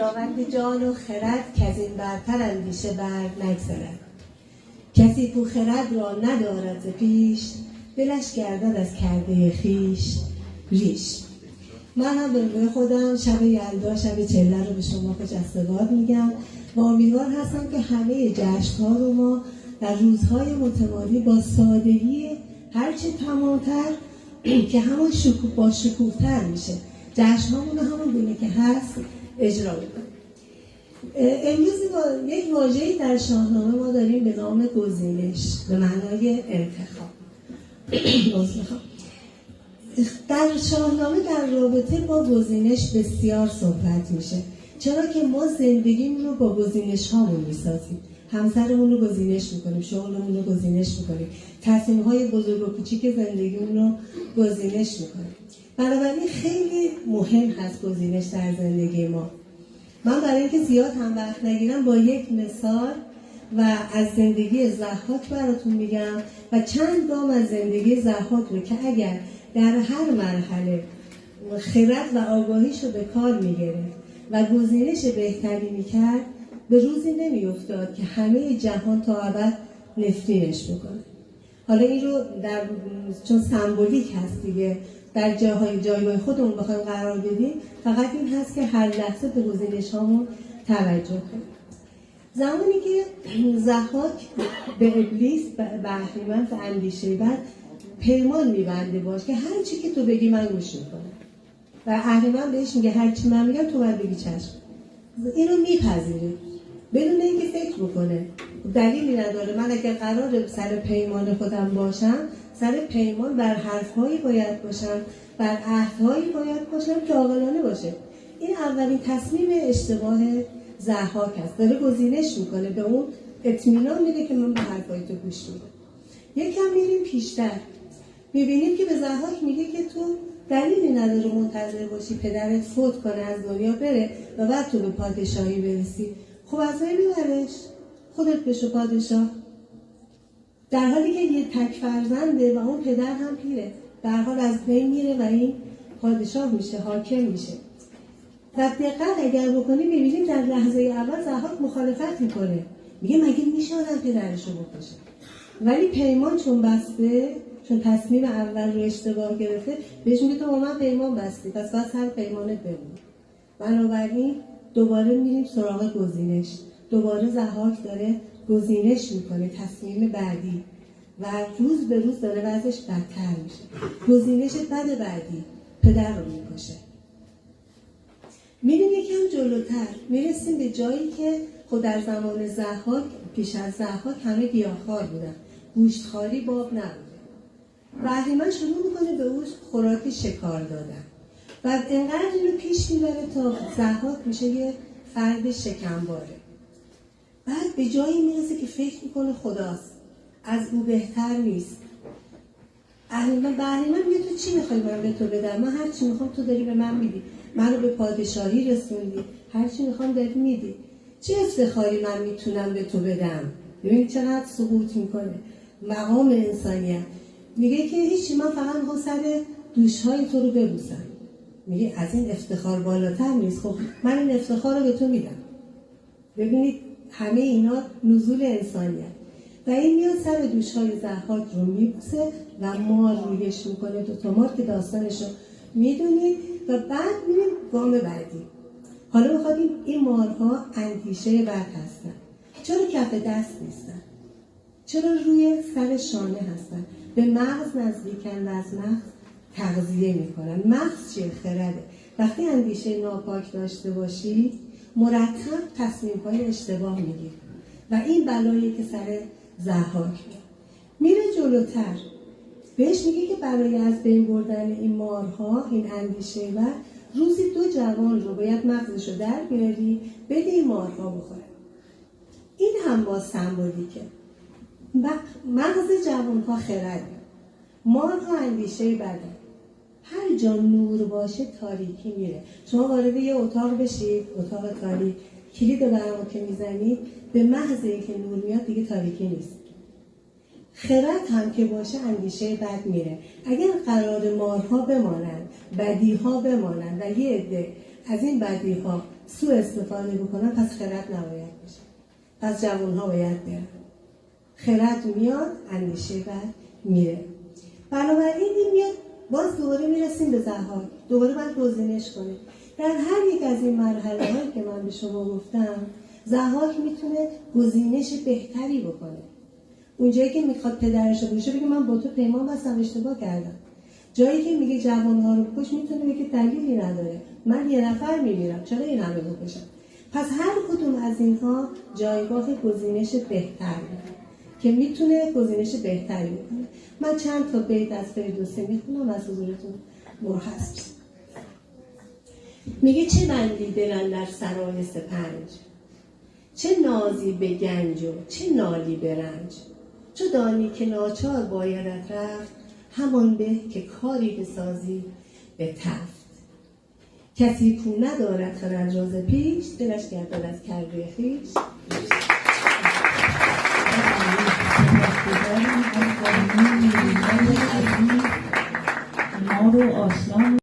خداوند جان و خرد که از این برتر اندیشه بر نگذرد. کسی کو خرد را ندارد ز پیش، دلش گردد از کرده خویش ریش. من هم به خودم شب یلدا، شب چله رو به شما خجستگار میگم و امیدوار هستم که همه جشن‌ها رو ما در روزهای متمالی با سادگی هرچه تمام‌تر که همون با شکوه‌تر میشه جشن‌هامون همون گونه که هست اجرا بکنیم. امروز با یک واژه‌ای در شاهنامه ما داریم به نام گزینش، به معنای انتخاب. در شاهنامه در رابطه با گزینش بسیار صحبت میشه، چرا که ما زندگیمون رو با گزینش هامون میسازیم. همسرمون رو گزینش میکنیم، شغلمون رو گزینش میکنیم، تصمیم‌های بزرگ و کوچیک زندگیمون رو گزینش میکنیم. بنابراین خیلی مهم هست گزینش در زندگی ما. من برای اینکه زیاد هم وقت نگیرم با یک مثال و از زندگی ضحاک براتون میگم و چند گام از زندگی ضحاک رو که اگر در هر مرحله خرد و آگاهیش رو به کار میگرفت و گزینش بهتری میکرد، به روزی نمیافتاد که همه جهان تا ابد نفرینش بکنه. حالا این رو چون سمبولیک هست دیگه، در جایگاه خودمون بخوایم قرار بدیم، فقط این هست که هر لحظه به گزینش هامون توجه کنیم. زمانی که ضحاک به ابلیس، به اهریمن و اندیشه بد پیمان میبنده باش که هر چی که تو بگی من گوش میکنم و اهریمن بهش میگه هر چی من میگم تو باید بگی چشم. اینو میپذیره بدون اینکه فکر بکنه، دلیلی نداره. من اگر قرار سر پیمان خودم باشم، سر پیمان بر حرفهایی باید باشم، بر عهدهایی باید باشم که عاقلانه باشه. این اولین تصمیم اشتباه ضحاک است. داره گزینش میکنه، به اون اطمینان میده که من به حرفای تو گوش میدم. یکم میریم پیشتر، میبینیم که به ضحاک میگه که تو دلیلی نداره منتظر باشی پدرت فوت کنه، از دنیا بره و بعد تو به پادشاهی برسی. خب از میبرش، خودت بشو پادشاه. در حالی که یه تک فرزنده و اون پدر هم پیره، در حال از بین میره و این پادشاه میشه، حاکم میشه. و دقت اگر بکنی ببینیم در لحظه اول ضحاک مخالفت میکنه، میگه مگه میشه آدم پدرشو بکشه؟ ولی پیمان چون بسته، چون تصمیم اول رو اشتباه گرفته، بهش میگه تو با من پیمان بستی، پس بس هر پیمانت بمون. بنابراین دوباره میریم سراغ گزینش. دوباره ضحاک داره گزینش میکنه، تصمیم بعدی، و روز به روز داره وضعش بدتر میشه. گزینش بد بعدی پدر رو میکشه. میریم یکم جلوتر، میرسیم به جایی که خود در زمان ضحاک، پیش از ضحاک همه گیاهخوار بودن، گوشتخواری باب نبوده و اهریمن شروع میکنه به اون خوراک شکار دادن و انقدر اینو پیش میبره تا ضحاک میشه یه فرد شکمباره. بعد به جایی میرسه که فکر میکنه خداست، از او بهتر نیست. اهریمن میگه تو چی میخوای من به تو بدم؟ من هر چی میخوام تو داری به من میدی، منو به پادشاهی رسوندی، هر چی میخوام داری میدی، چه افتخاری من میتونم به تو بدم؟ ببین چقدر سقوط میکنه مقام انسانیت. میگه که هیچی، من فقط میخوام سر دوشهای تو رو ببوسم. میگه از این افتخار بالاتر نیست. خب من این افتخار رو به تو میدم. ببینید همه اینا نزول انسانیت. و این میاد سر دوشهای ضحاک رو میبوسه و مار رویش میکنه، دوتا مار که داستانش رو میدونید. و بعد میریم گام بعدی. حالا میخوادیم این مارها اندیشه بد هستن. چرا کف دست نیستن؟ چرا روی سر شانه هستن؟ به مغز نزدیکن و از مغز تغذیه میکنن. مغز چیه؟ خرده. وقتی اندیشه ناپاک داشته باشی، مرتب تصمیم‌های اشتباه میگیری و این بلایی که سر ضحاک میره جلوتر. بهش میگه که برای از بین بردن این مارها، این اندیشه و روزی 2 جوان رو باید مغزشو در بیاری، بده این مارها بخوره. این هم با سمبولیکه. مغز جوانها خرده، مارها اندیشه بده. هر جا نور باشه تاریکی میره. شما وارد یه اتاق بشید، اتاق تاریک، کلید برامو که میزنید، به محض اینکه نور میاد دیگه تاریکی نیست. خرد هم که باشه اندیشه بد میره. اگر قرار مارها بمانند، بدیها بمانند و یه عده از این بدی ها سوء استفاده بکنن، پس خرد نباید بشه. پس جوان ها باید برن. خرد میاد، اندیشه بد میره. بنابراین این میاد، باز دوباره میرسیم به ضحاک. دوباره باید گزینش کنیم. در هر یک از این مرحله هایی که من به شما گفتم، ضحاک میتونه گزینش بهتری بکنه. اونجایی که میخواد پدرش رو بکشه بگه من با تو پیمان بستم، اشتباه کردم. جایی که میگه جوانها رو بکش، میتونه بگه دلیلی نداره، من یه نفر میمیرم، چرا این همه بکشم؟ پس هر کدوم از اینها جایگاه گزینش بهتری که میتونه گزینش بهتری بکنه. من چند تا بیت از فردوسی میخونم از حضورتون مرخص. میگه چه بندی دل اندر سرای سپنج، چه نازی به گنج و چه نالی به رنج. چو دانی که ناچار بایدت رفت، همان به که کاری بسازی به تفت. کسی کو ندارد خرد راز پیش، دلش گردد از کرده خویش.